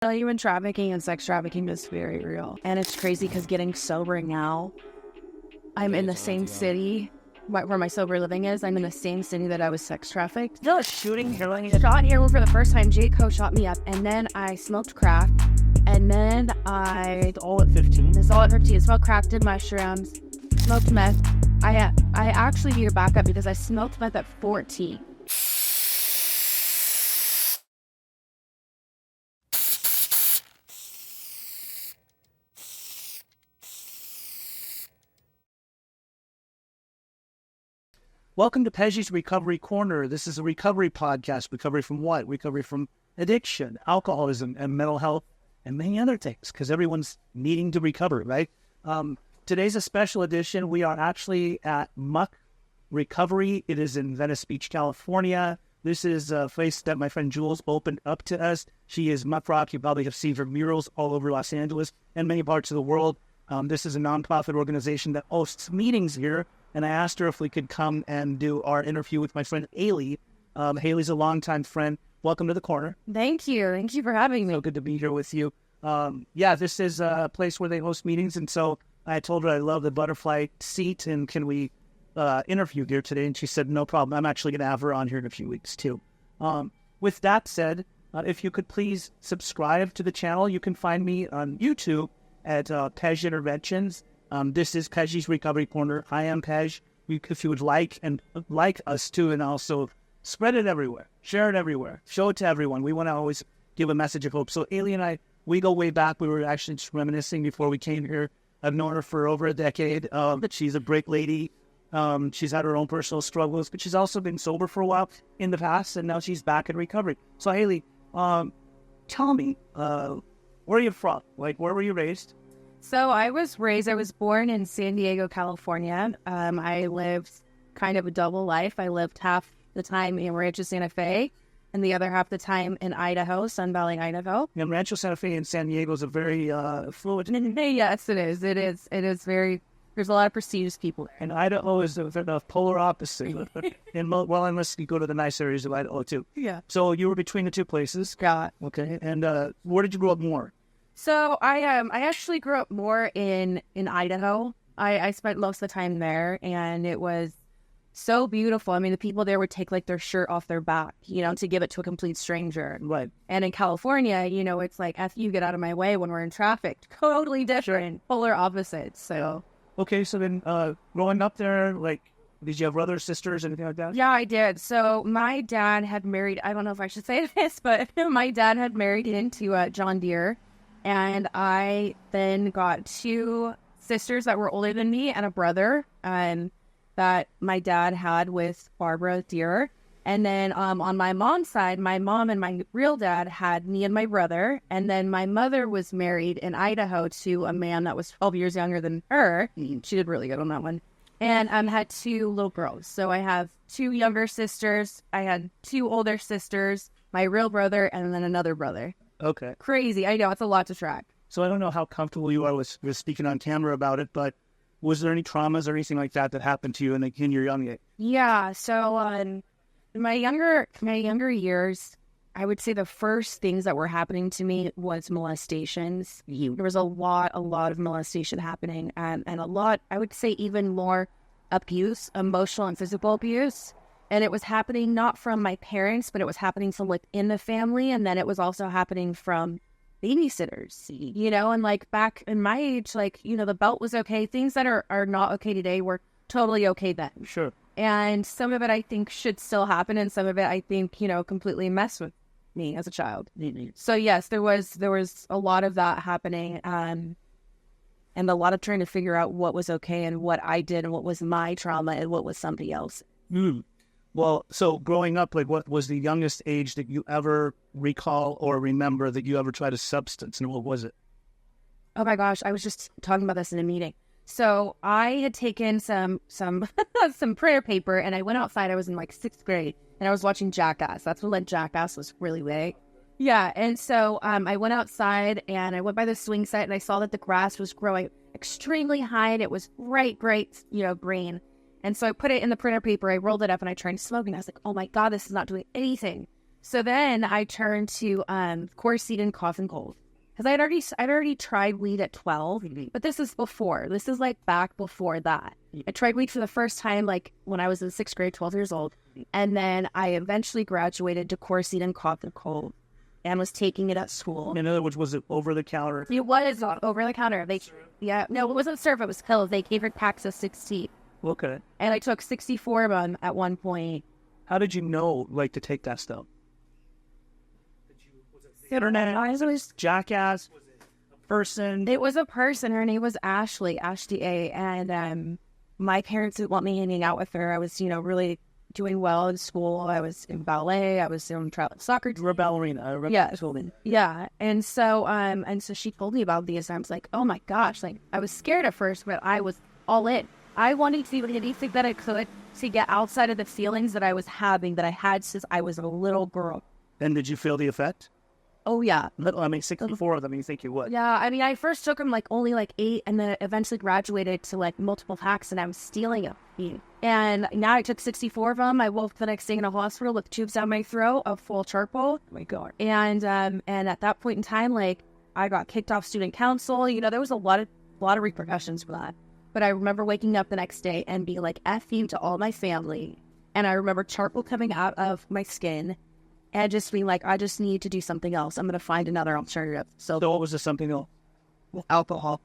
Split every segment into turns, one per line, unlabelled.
Human trafficking and sex trafficking is very real. And it's crazy because getting sober now, I'm in the same city where my sober living is. I'm in the same city that I was sex trafficked. The shooting here, shot here for the first time. Jayco shot me up, and then I smoked crack, and then it's all at 15. It's all at 15. Smoked crack, did mushrooms, smoked meth. I actually need to back up because I smoked meth at 14.
Welcome to Pejji's Recovery Corner. This is a recovery podcast. Recovery from what? Recovery from addiction, alcoholism, and mental health, and many other things, because everyone's needing to recover, right? Today's a special edition. We are actually at Muck Recovery. It is in Venice Beach, California. This is a place that my friend Jules opened up to us. She is Muck Rock. You probably have seen her murals all over Los Angeles and many parts of the world. This is a nonprofit organization that hosts meetings here. And I asked her if we could come and do our interview with my friend Hailey. Hailey's a longtime friend. Welcome to the corner.
Thank you. Thank you for having me.
So good to be here with you. This is a place where they host meetings. And so I told her I love the butterfly seat. And can we interview here today? And she said, no problem. I'm actually going to have her on here in a few weeks too. With that said, if you could please subscribe to the channel. You can find me on YouTube at Pej Interventions. This is Pejji's Recovery Corner. I am Pej. If you would like us too, and also spread it everywhere, share it everywhere, show it to everyone. We want to always give a message of hope. So Hailey and I, we go way back. We were actually just reminiscing before we came here. I've known her for over a decade. She's a great lady. She's had her own personal struggles, but she's also been sober for a while in the past, and now she's back in recovery. So Hailey, tell me, where are you from? Like, where were you raised?
So I was born in San Diego, California. I lived kind of a double life. I lived half the time in Rancho Santa Fe and the other half the time in Idaho, Sun Valley, Idaho.
And Rancho Santa Fe and San Diego is a very fluid.
Yes, it is. It is very, there's a lot of prestigious people there.
And Idaho is the polar opposite. Unless you go to the nice areas of Idaho too.
Yeah.
So you were between the two places.
Yeah.
Okay. And where did you grow up more?
So I actually grew up more in Idaho. I spent most of the time there, and it was so beautiful. I mean, the people there would take like their shirt off their back, to give it to a complete stranger.
Right.
And in California, it's like, after you get out of my way when we're in traffic, totally different, polar opposites. So.
Okay, so then growing up there, like, did you have brothers, sisters, anything like that?
Yeah, I did. So my dad had married, I don't know if I should say this, but my dad had married into John Deere. And I then got two sisters that were older than me and a brother that my dad had with Barbara Deere. And then on my mom's side, my mom and my real dad had me and my brother. And then my mother was married in Idaho to a man that was 12 years younger than her. She did really good on that one. And had two little girls. So I have two younger sisters. I had two older sisters, my real brother, and then another brother.
Okay.
Crazy. I know. It's a lot to track.
So I don't know how comfortable you are with speaking on camera about it, but was there any traumas or anything like that happened to you in your young age?
Yeah. So in my younger years, I would say the first things that were happening to me was molestations. There was a lot of molestation happening, and a lot, I would say even more abuse, emotional and physical abuse. And it was happening not from my parents, but it was happening from within the family. And then it was also happening from babysitters, and like back in my age, the belt was okay. Things that are not okay today were totally okay then.
Sure. And
some of it I think should still happen. And some of it I think, completely messed with me as a child.
Mm-hmm.
So yes, there was a lot of that happening. And a lot of trying to figure out what was okay and what I did and what was my trauma and what was somebody else.
Well, so growing up, like, what was the youngest age that you ever recall or remember that you ever tried a substance, and what was it?
Oh my gosh, I was just talking about this in a meeting. So I had taken some some prayer paper, and I went outside. I was in like 6th grade, and I was watching Jackass. That's when Jackass was really big. Yeah, and so I went outside, and I went by the swing set, and I saw that the grass was growing extremely high, and it was bright, green. And so I put it in the printer paper, I rolled it up, and I tried to smoke, and I was like, oh my God, this is not doing anything. So then I turned to quercetin, cough, and cold. Because I'd already tried weed at 12, but this is before. This is like back before that. I tried weed for the first time like when I was in 6th grade, 12 years old. And then I eventually graduated to quercetin, cough, and cold and was taking it at school.
In other words, was it over the counter?
It was over the counter. No, it wasn't syrup. It was pills. They gave it packs of 60.
Okay.
And I took 64 of them at one point.
How did you know, like, to take that stuff?
Internet. I was
Jackass? Was it a person?
It was a person. Her name was Ashley A. And my parents didn't want me hanging out with her. I was, really doing well in school. I was in ballet. I was in travel soccer.
You were a ballerina.
Yeah. And so she told me about these. And I was like, oh my gosh. Like, I was scared at first, but I was all in. I wanted to do anything that I could to get outside of the feelings that I was having, that I had since I was a little girl.
And did you feel the effect?
Oh, yeah.
I mean, 64 of them, you think you would.
Yeah, I mean, I first took them, only 8, and then eventually graduated to, multiple packs, and I was stealing them. And now I took 64 of them. I woke the next day in a hospital with tubes down my throat of full charcoal. Oh, my God. And at that point in time, I got kicked off student council. There was a lot of repercussions for that. But I remember waking up the next day and being like, F you to all my family. And I remember charcoal coming out of my skin. And just being like, I just need to do something else. I'm going to find another alternative. So
what was the something else?
Alcohol.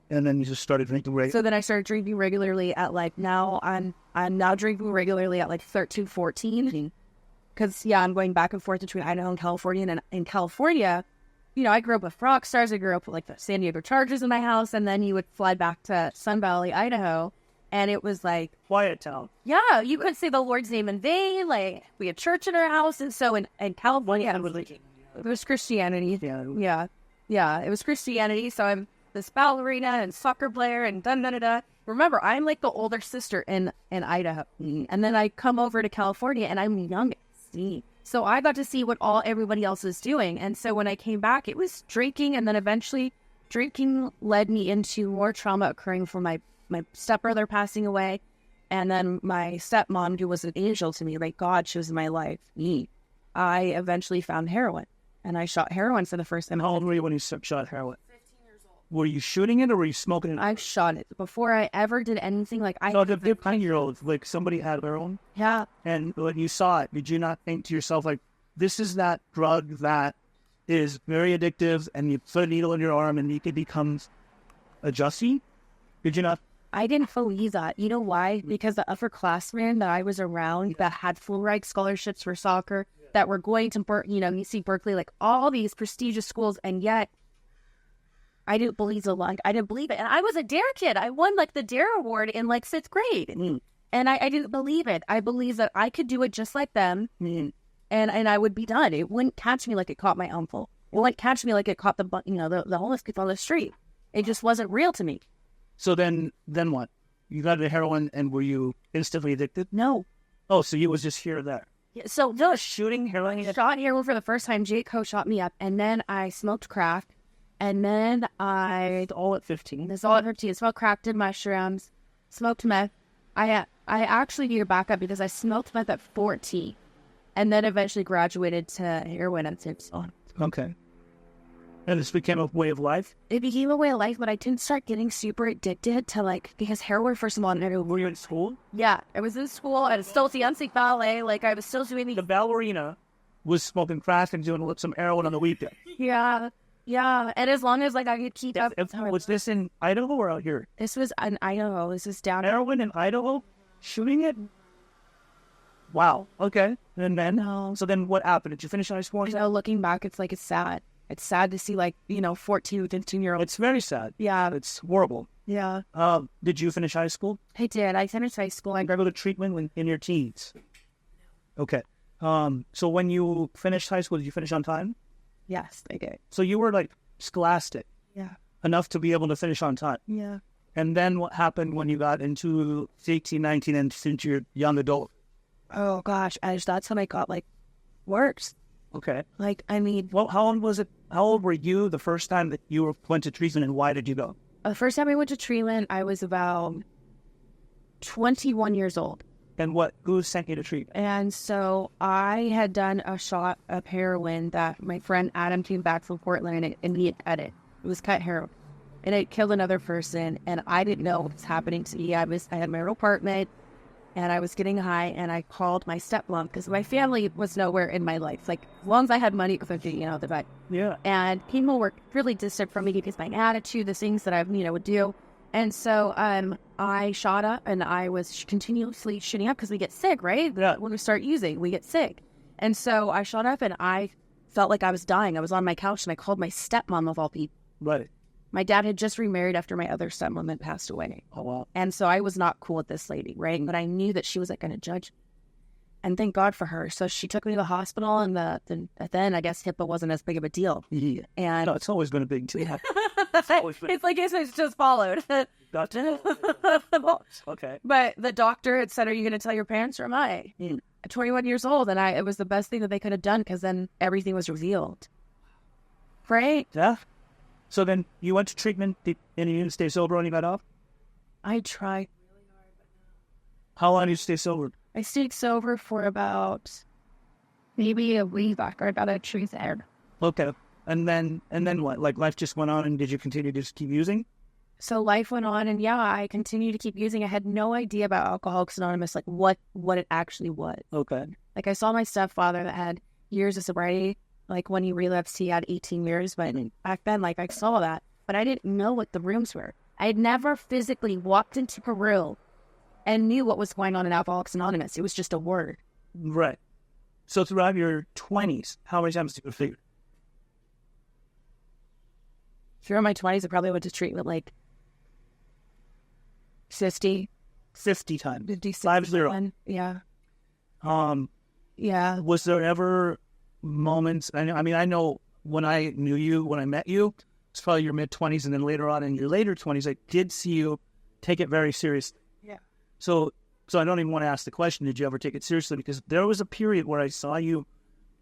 And then you just started drinking regularly?
So then I started drinking regularly at now I'm now drinking regularly at 13, 14. Because, I'm going back and forth between Idaho and California. And in California, I grew up with rock stars. I grew up with the San Diego Chargers in my house. And then you would fly back to Sun Valley, Idaho. And it was
quiet town.
Yeah, you couldn't say the Lord's name in vain. We had church in our house. And so in California, it was Christianity. Yeah, it was Christianity. So I'm this ballerina and soccer player and da-da-da-da. Remember, I'm the older sister in Idaho. And then I come over to California and I'm youngest. So I got to see what everybody else is doing. And so when I came back, it was drinking. And then eventually drinking led me into more trauma occurring from my stepbrother passing away, and then my stepmom, who was an angel to me, God, she was in my life. I eventually found heroin, and I shot heroin for the first time.
How old were you when you shot heroin?
15 years old.
Were you shooting it or were you smoking it?
I shot it before I ever did anything.
So the 15-year-old, somebody had heroin?
Yeah.
And when you saw it, did you not think to yourself, this is that drug that is very addictive, and you put a needle in your arm and it becomes adjusting? Did you not?
I didn't believe that. You know why? Because the upperclassmen that I was around that had full ride scholarships for soccer, that were going to UC Berkeley, all these prestigious schools, and yet I didn't believe I didn't believe it. And I was a Dare kid. I won the Dare Award in 6th grade. And I didn't believe it. I believed that I could do it just like them, and I would be done. It wouldn't catch me like it caught my uncle. It wouldn't catch me like it caught the homeless people on the street. It just wasn't real to me.
So then what? You got the heroin, and were you instantly addicted?
No.
Oh, so you was just here or there?
Yeah, so no,
shooting heroin.
I shot heroin for the first time. Jake Co shot me up, and then I smoked crack, and then
It's all at 15.
It's all at 15. Smoked crack, did mushrooms, smoked meth. I actually need to back up because I smoked meth at 14, and then eventually graduated to heroin at 16.
Okay. And this became a way of life?
It became a way of life, but I didn't start getting super addicted to because heroin, first of all,
were you in school?
Yeah, I was in school. I was still dancing ballet. I was still doing
the ballerina was smoking crack and doing some heroin on the weekend.
Yeah. And as long as I could keep up.
Was this in Idaho or out here?
This was in Idaho. This was down.
Heroin in Idaho? Shooting it? Wow. Okay. And then, so then what happened? Did you finish high school?
Looking back, it's sad. It's sad to see 14, 15-year-olds.
It's very sad.
Yeah.
It's horrible.
Yeah.
Did you finish high school?
I did. I finished high school.
I go to treatment in your teens. Okay. So when you finished high school, did you finish on time?
Yes, I did.
So you were scholastic.
Yeah.
Enough to be able to finish on time.
Yeah.
And then what happened when you got into 18, 19, and since you're young adult?
Oh gosh, that's when I got worse.
Okay.
Well,
how old was it? How old were you the first time that you went to treatment, and why did you go?
The first time I went to treatment, I was about 21 years old.
And who sent you to treatment?
And so I had done a shot of heroin that my friend Adam came back from Portland and he had cut it. It was cut heroin. And it killed another person. And I didn't know what was happening to me. I had my own apartment and I was getting high and I called my stepmom because my family was nowhere in my life. Like, as long as I had money, because I the vet.
Yeah.
And people were really distant from me because my attitude, the things that I, would do. And so I shot up and I was continuously shooting up because we get sick, right?
Yeah.
When we start using, we get sick. And so I shot up and I felt like I was dying. I was on my couch and I called my stepmom of all people.
Right.
My dad had just remarried after my other stepmom had passed away.
Oh, wow.
And so I was not cool with this lady, right? But I knew that she wasn't going to judge me. And thank God for her. So she took me to the hospital and then I guess HIPAA wasn't as big of a deal.
Yeah.
And
no, it's always been a big deal.
It's like it's just followed.
Gotcha. Okay.
But the doctor had said, "Are you going to tell your parents or am I?" At 21 years old, and it was the best thing that they could have done because then everything was revealed. Right?
Yeah. So then you went to treatment and you didn't stay sober when you got off?
I tried really hard.
How long did you stay sober?
I stayed sober for about maybe a week after I got a tree there.
Okay. And then what? Like life just went on and did you continue to just keep using?
So life went on and I continued to keep using. I had no idea about Alcoholics Anonymous, like what it actually was.
Okay.
Like I saw my stepfather that had years of sobriety. Like when he relapsed, he had 18 years. But back then, like I saw that, but I didn't know what the rooms were. I had never physically walked into a room and knew what was going on in Alcoholics Anonymous. It was just a word.
Right. So throughout your 20s, how many times did you figure?
Throughout my 20s, I probably went to treatment like 50
times.
50. Yeah. Yeah.
Was there ever moments? I know when I met you, it's probably your mid-20s, and then later on in your later 20s, I did see you take it very seriously.
Yeah.
So I don't even want to ask the question, did you ever take it seriously? Because there was a period where I saw you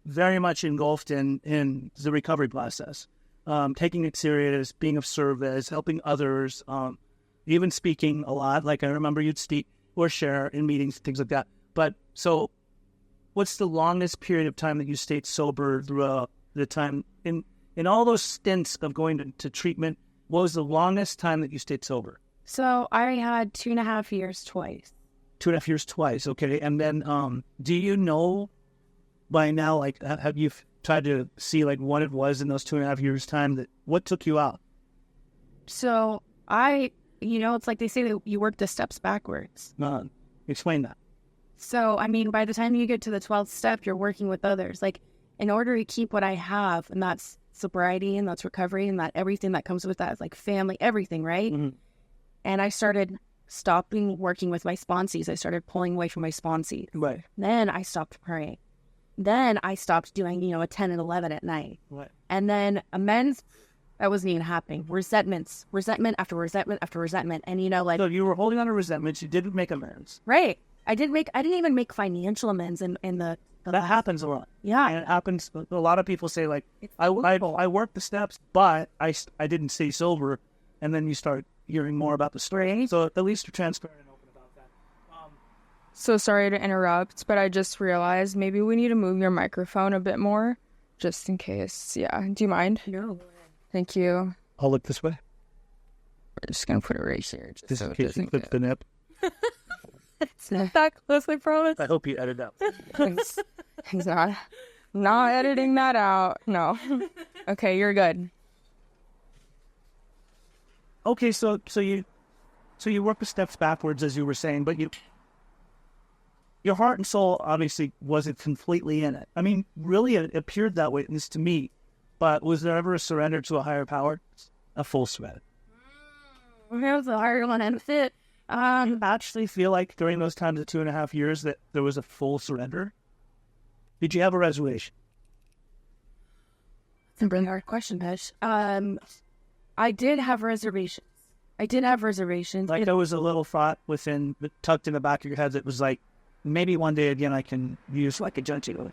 very much engulfed in the recovery process, taking it serious, being of service, helping others, even speaking a lot. Like I remember you'd speak or share in meetings, things like that. But so what's the longest period of time that you stayed sober throughout the time in all those stints of going to treatment? What was the longest time that you stayed sober?
So I had 2.5 years twice.
2.5 years twice. Okay. And then, do you know by now, like, have you tried to see like what it was in those 2.5 years time what took you out?
So it's like they say that you work the steps backwards.
Explain that.
So, by the time you get to the 12th step, you're working with others. Like, in order to keep what I have, and that's sobriety, and that's recovery, and that everything that comes with that is like family, everything, right? Mm-hmm. And I started stopping working with my sponsees. I started pulling away from my sponsees.
Right. Then
I stopped praying. Then I stopped doing, a 10 and 11 at night.
Right.
And then amends, that wasn't even happening. Resentment after resentment after resentment. And,
So you were holding on to resentments. You didn't make amends.
Right. I didn't even make financial amends in the
that happens a lot.
Yeah.
And it happens. A lot of people say, like, I worked the steps, but I didn't stay sober. And then you start hearing more about the story.
Right.
So at least you're transparent and open about that.
So sorry to interrupt, but I just realized maybe we need to move your microphone a bit more, just in case. Yeah. Do you mind?
No.
Thank you.
I'll look this way.
We're just going to put it right here.
Just in case you clip the nip.
It's not that close, I promise.
I hope you edit out.
He's not editing that out. No. Okay, you're good.
Okay, so you work the steps backwards, as you were saying, but your heart and soul obviously wasn't completely in it. Really, it appeared that way, at least to me. But was there ever a surrender to a higher power? A full surrender.
That was a hard one, and it.
Did you actually feel like during those times of 2.5 years that there was a full surrender? Did you have a reservation?
That's a really hard question, Pesh. I did have reservations.
Like there was a little thought tucked in the back of your head that was like, maybe one day again I can use like a judging.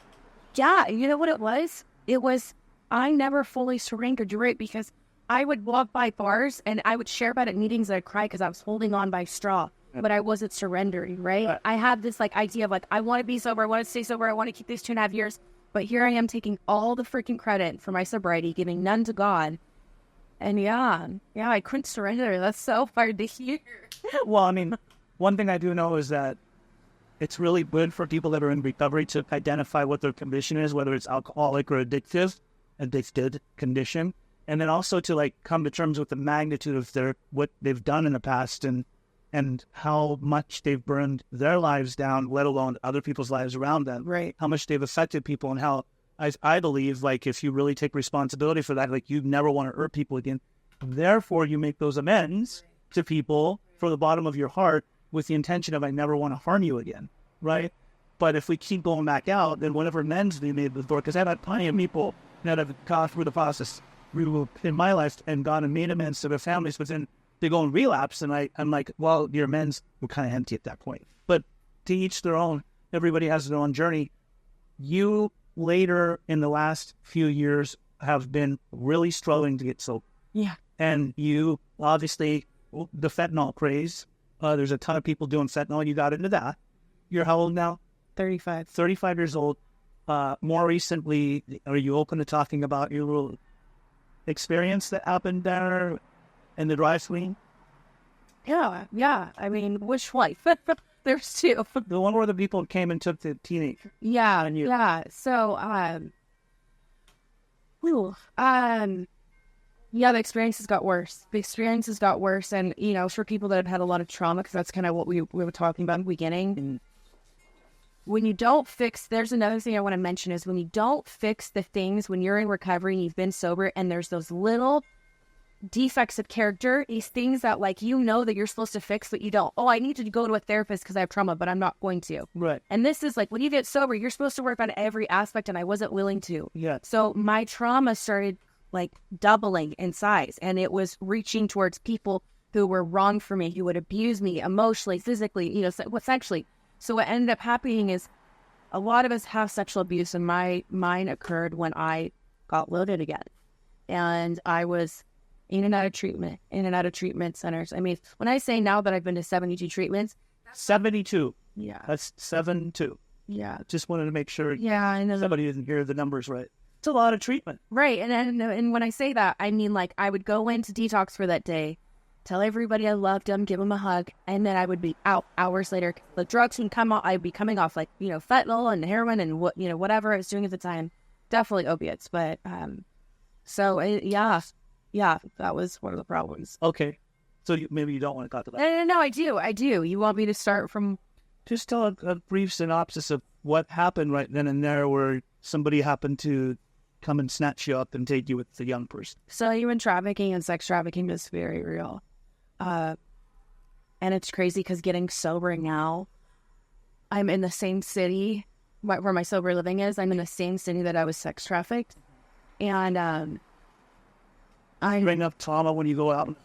Yeah, you know what it was? It was, I never fully surrendered, right? Because I would walk by bars and I would share about it at meetings and I'd cry because I was holding on by straw. but I wasn't surrendering, right? I had this like idea of like, I want to be sober, I want to stay sober, I want to keep these 2.5 years. But here I am taking all the freaking credit for my sobriety, giving none to God. And yeah, I couldn't surrender. That's so hard to hear.
Well, I mean, one thing I do know is that it's really good for people that are in recovery to identify what their condition is, whether it's alcoholic or addicted condition. And then also to like come to terms with the magnitude of what they've done in the past and how much they've burned their lives down, let alone other people's lives around them.
Right.
How much they've affected people, and how I believe, like, if you really take responsibility for that, like, you never want to hurt people again. Therefore, you make those amends to people from the bottom of your heart with the intention of, I never want to harm you again, right? But if we keep going back out, then whatever amends we made before, because I've had plenty of people that have gone through the process in my life and gone and made amends to their families, but then they go and relapse, and I'm like, well, your amends were kind of empty at that point. But to each their own. Everybody has their own journey. You later in the last few years have been really struggling to get sober.
Yeah.
And you obviously, the fentanyl craze, there's a ton of people doing fentanyl. You got into that. You're how old now?
35.
35 years old. More recently, are you open to talking about your little experience that happened there in the drive-thru?
Yeah. I mean, which one? There's two.
The one where the people came and took the teenager.
Yeah.
And you.
Yeah. So, the experiences got worse. And, for people that have had a lot of trauma, because that's kind of what we were talking about in the beginning.
Mm-hmm.
When you don't fix, there's another thing I want to mention is when you don't fix the things, when you're in recovery and you've been sober, and there's those little defects of character, these things that that you're supposed to fix, but you don't. Oh, I need to go to a therapist because I have trauma, but I'm not going to.
Right.
And this is like, when you get sober, you're supposed to work on every aspect, and I wasn't willing to.
Yeah.
So my trauma started like doubling in size, and it was reaching towards people who were wrong for me, who would abuse me emotionally, physically, sexually. So what ended up happening is a lot of us have sexual abuse, and mine occurred when I got loaded again. And I was in and out of treatment centers. I mean, when I say now that I've been to 72 treatments.
72.
Yeah.
That's 7-2.
Yeah.
Just wanted to make sure
I know
somebody didn't hear the numbers right. It's a lot of treatment.
Right. And when I say that, I mean, like, I would go into detox for that day, tell everybody I loved them, give them a hug, and then I would be out hours later. The drugs would come out. I'd be coming off fentanyl and heroin and whatever I was doing at the time. Definitely opiates, but that was one of the problems.
Okay, so maybe you don't want to talk to that.
No, I do. You want me to start from?
Just tell a brief synopsis of what happened right then and there, where somebody happened to come and snatch you up and take you with the young person.
So human trafficking and sex trafficking is very real. And it's crazy because getting sober now, I'm in the same city where my sober living is. I'm in the same city that I was sex trafficked. And
I bring up trauma when you go out.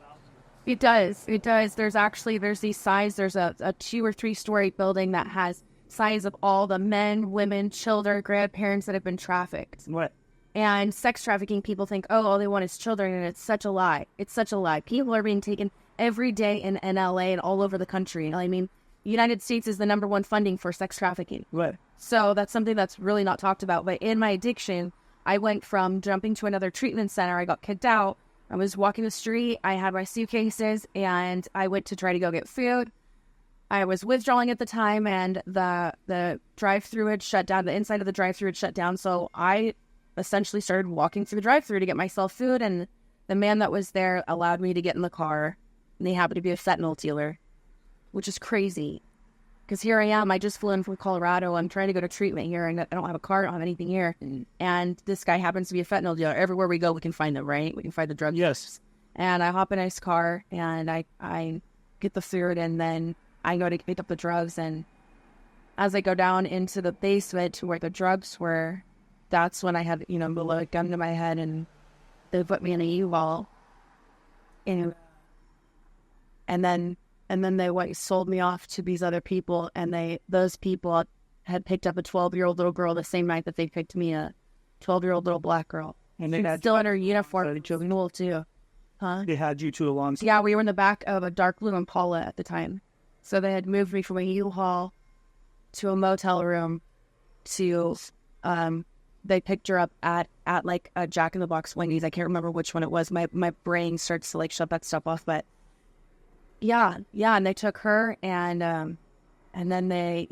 It does. There's these signs. There's a 2 or 3 story building that has signs of all the men, women, children, grandparents that have been trafficked.
Right.
And sex trafficking, people think, oh, all they want is children, and it's such a lie. It's such a lie. People are being taken every day in LA and all over the country. I mean, the United States is the #1 funding for sex trafficking.
Right.
So that's something that's really not talked about. But in my addiction, I went from jumping to another treatment center. I got kicked out. I was walking the street. I had my suitcases, and I went to try to go get food. I was withdrawing at the time, and the drive-thru had shut down. The inside of the drive-thru had shut down. So I essentially started walking through the drive-thru to get myself food, and the man that was there allowed me to get in the car, and he happened to be a fentanyl dealer, which is crazy. Because here I am, I just flew in from Colorado. I'm trying to go to treatment here, and I don't have a car, I don't have anything here. And this guy happens to be a fentanyl dealer. Everywhere we go, we can find them, right? We can find the drug dealers.
Yes.
And I hop in his car, and I get the food, and then I go to pick up the drugs. And as I go down into the basement to where the drugs were, that's when I had, a gun to my head, and they put me in a U-Haul. And then they sold me off to these other people, and those people had picked up a 12-year-old little girl the same night that they picked me a 12-year-old little black girl.
And they had
still in her uniform, school too. Huh?
They had you two along.
Yeah, we were in the back of a dark blue Impala at the time. So they had moved me from a U-Haul to a motel room to, they picked her up at like a Jack in the Box Wendy's. I can't remember which one it was. My brain starts to like shut that stuff off, but yeah. And they took her and then they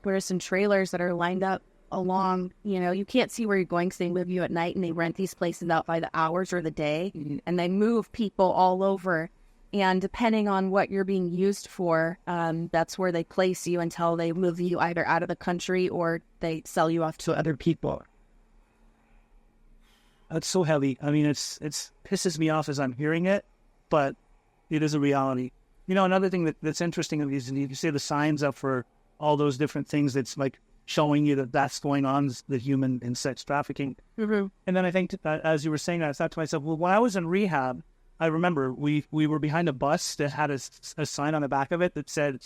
put her in trailers that are lined up along, you can't see where you're going because they live you at night, and they rent these places out by the hours or the day, and they move people all over. And depending on what you're being used for, that's where they place you until they move you either out of the country or they sell you off to other people.
That's so heavy. I mean, it's pisses me off as I'm hearing it, but it is a reality. Another thing that's interesting is you say the signs up for all those different things that's like showing you that that's going on, the human and sex trafficking. Mm-hmm. And then I think, as you were saying that, I thought to myself, well, when I was in rehab, I remember we were behind a bus that had a sign on the back of it that said,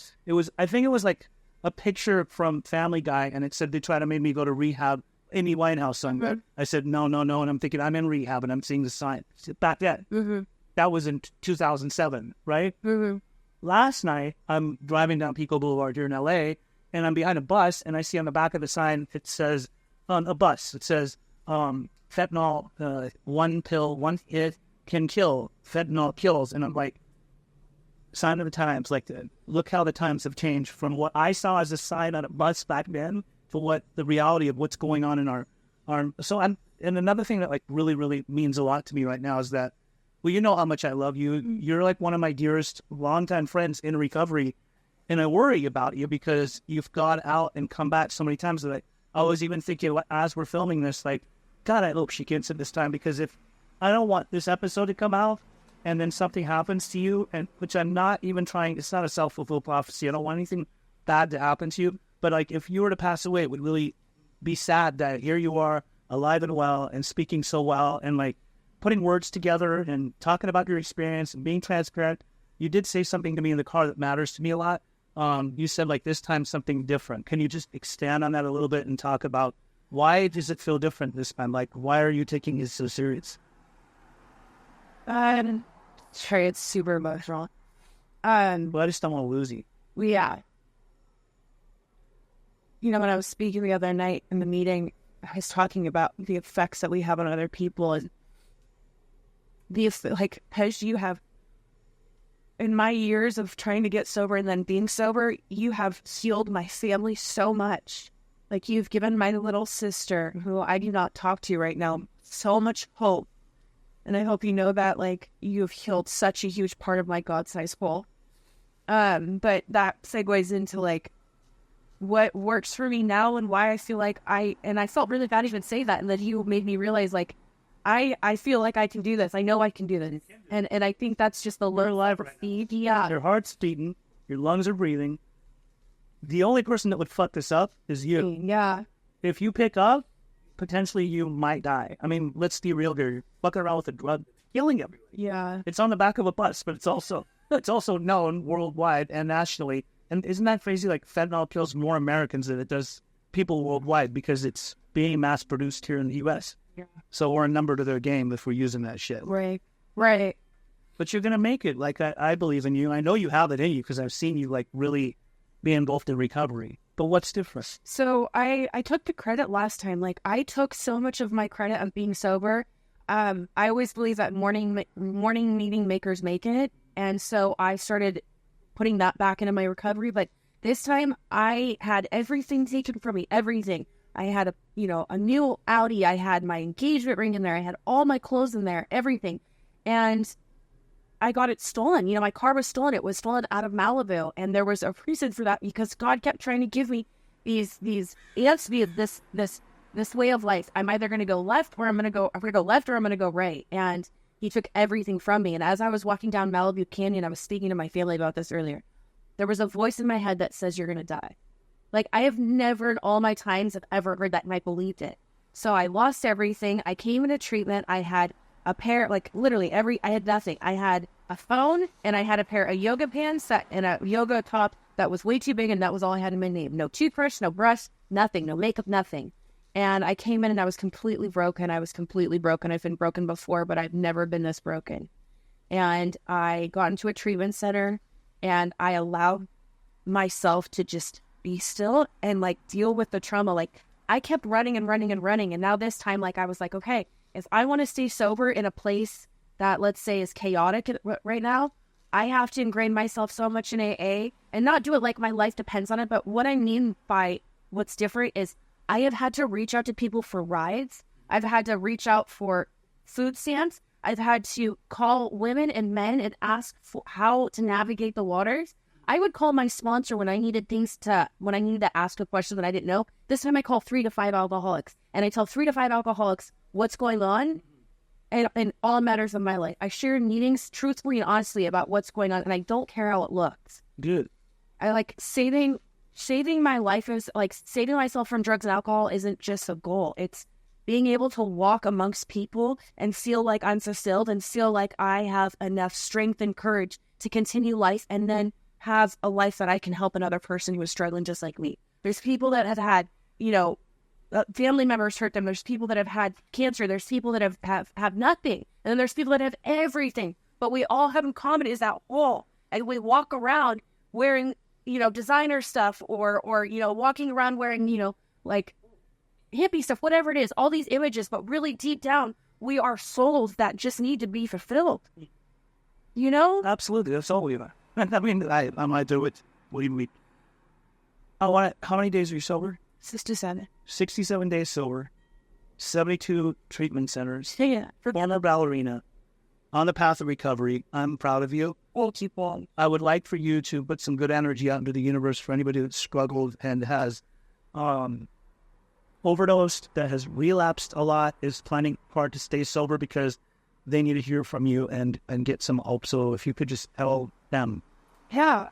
I think it was like a picture from Family Guy, and it said they tried to make me go to rehab, Amy Winehouse song. Mm-hmm. I said, no, and I'm thinking I'm in rehab, and I'm seeing the sign. Back then, mm-hmm. That was in 2007, right? Mm-hmm. Last night, I'm driving down Pico Boulevard here in LA, and I'm behind a bus, and I see on the back of the sign, it says, on a bus, it says, fentanyl, one pill, one hit can kill. Fentanyl kills. And I'm like, sign of the times. Like, look how the times have changed from what I saw as a sign on a bus back then to what the reality of what's going on in our so and another thing that like really, really means a lot to me right now is that, well, you know how much I love you. You're like one of my dearest longtime friends in recovery. And I worry about you because you've gone out and come back so many times that I was even thinking as we're filming this, like, God, I hope she gets it this time, because if I don't want this episode to come out and then something happens to you, and which I'm not even trying, it's not a self-fulfilled prophecy. I don't want anything bad to happen to you. But like, if you were to pass away, it would really be sad that here you are alive and well and speaking so well and like putting words together and talking about your experience and being transparent. You did say something to me in the car that matters to me a lot. You said like this time something different. Can you just expand on that a little bit and talk about why does it feel different this time? Like, why are you taking it so serious?
Sorry, it's super emotional.
Well, I just don't want to lose you.
Yeah. When I was speaking the other night in the meeting, I was talking about the effects that we have on other people, and because you have, in my years of trying to get sober and then being sober, you have healed my family so much. Like, you've given my little sister, who I do not talk to right now, so much hope. And I hope you know that, like, you've healed such a huge part of my God-sized hole. But that segues into, like, what works for me now and why I feel like I felt really bad even say that. And then you made me realize, like, I feel like I can do this. I know I can do this. And I think that's just the little life of feed. Yeah.
Your heart's beating. Your lungs are breathing. The only person that would fuck this up is you.
Yeah.
If you pick up, potentially you might die. I mean, let's be real here. You're fucking around with a drug, killing everyone.
Yeah.
It's on the back of a bus, but it's also known worldwide and nationally. And isn't that crazy? Like, fentanyl kills more Americans than it does people worldwide because it's being mass produced here in the U.S. Yeah. So we're a number to their game if we're using that shit.
Right.
But you're going to make it. Like, I believe in you. I know you have it in you because I've seen you, like, really be engulfed in recovery. But what's different?
So I took the credit last time. Like, I took so much of my credit of being sober. I always believe that morning meeting makers make it. And so I started putting that back into my recovery. But this time I had everything taken from me, everything. I had a new Audi. I had my engagement ring in there. I had all my clothes in there, everything. And I got it stolen. My car was stolen. It was stolen out of Malibu. And there was a reason for that because God kept trying to give me this way of life. I'm either going to go left or I'm going to go left or I'm going to go right. And he took everything from me. And as I was walking down Malibu Canyon, I was speaking to my family about this earlier. There was a voice in my head that says, you're going to die. Like, I have never in all my times have ever heard that, and I believed it. So I lost everything. I came into treatment. I had a pair, like literally I had nothing. I had a phone and I had a pair of yoga pants and a yoga top that was way too big, and that was all I had in my name. No toothbrush, no brush, nothing, no makeup, nothing. And I came in and I was completely broken. I've been broken before, but I've never been this broken. And I got into a treatment center, and I allowed myself to just be still and like deal with the trauma. Like I kept running and running and running. And now this time, like I was like, okay, if I want to stay sober in a place that, let's say, is chaotic right now, I have to ingrain myself so much in AA and not do it like my life depends on it. But what I mean by what's different is I have had to reach out to people for rides. I've had to reach out for food stamps. I've had to call women and men and ask for how to navigate the waters. I would call my sponsor when I needed when I needed to ask a question that I didn't know. This time I call 3 to 5 alcoholics, and I tell 3 to 5 alcoholics what's going on and all matters of my life. I share meetings truthfully and honestly about what's going on, and I don't care how it looks.
Good.
I like saving my life is like saving myself from drugs and alcohol isn't just a goal. It's being able to walk amongst people and feel like I'm fulfilled and feel like I have enough strength and courage to continue life and then have a life that I can help another person who is struggling just like me. There's people that have had, family members hurt them. There's people that have had cancer. There's people that have nothing. And then there's people that have everything. But we all have in common is that wall. And we walk around wearing, designer stuff or walking around wearing, like hippie stuff, whatever it is, all these images. But really deep down, we are souls that just need to be fulfilled.
Absolutely. That's all we are. I mean, I might do it. What do you mean? How many days are you sober?
67.
67 days sober, 72 treatment centers,
Yeah.
former ballerina, on the path of recovery. I'm proud of you.
We'll keep on.
I would like for you to put some good energy out into the universe for anybody that's struggled and has overdosed, that has relapsed a lot, is planning hard to stay sober because they need to hear from you and get some hope. So if you could just tell them.
Yeah,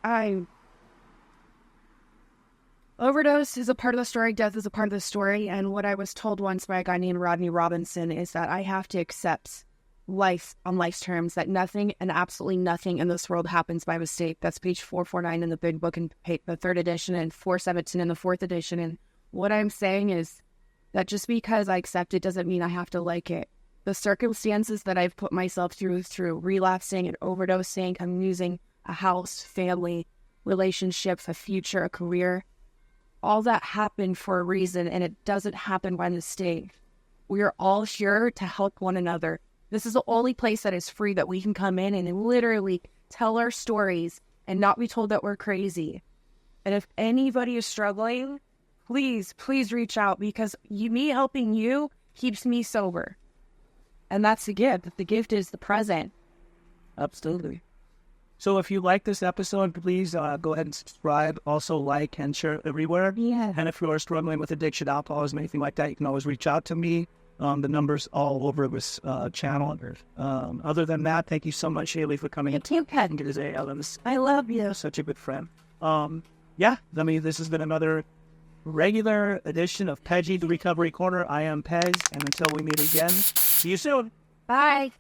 overdose is a part of the story. Death is a part of the story. And what I was told once by a guy named Rodney Robinson is that I have to accept life on life's terms, that nothing and absolutely nothing in this world happens by mistake. That's page 449 in the big book in the 3rd edition and 417 in the 4th edition. And what I'm saying is that just because I accept it doesn't mean I have to like it. The circumstances that I've put myself through relapsing and overdosing, I'm losing a house, family, relationships, a future, a career. All that happened for a reason, and it doesn't happen by mistake. We are all here to help one another. This is the only place that is free that we can come in and literally tell our stories and not be told that we're crazy. And if anybody is struggling, please reach out, because me helping you keeps me sober. And that's the gift. The gift is the present.
Absolutely. So if you like this episode, please go ahead and subscribe. Also like and share everywhere.
Yeah.
And if you are struggling with addiction, alcoholism, anything like that, you can always reach out to me. The number's all over this channel. Other than that, thank you so much, Hailey, for coming in.
I love you.
Such a good friend. This has been another regular edition of Peggy, the Recovery Corner. I am Pez, and until we meet again, see you soon.
Bye.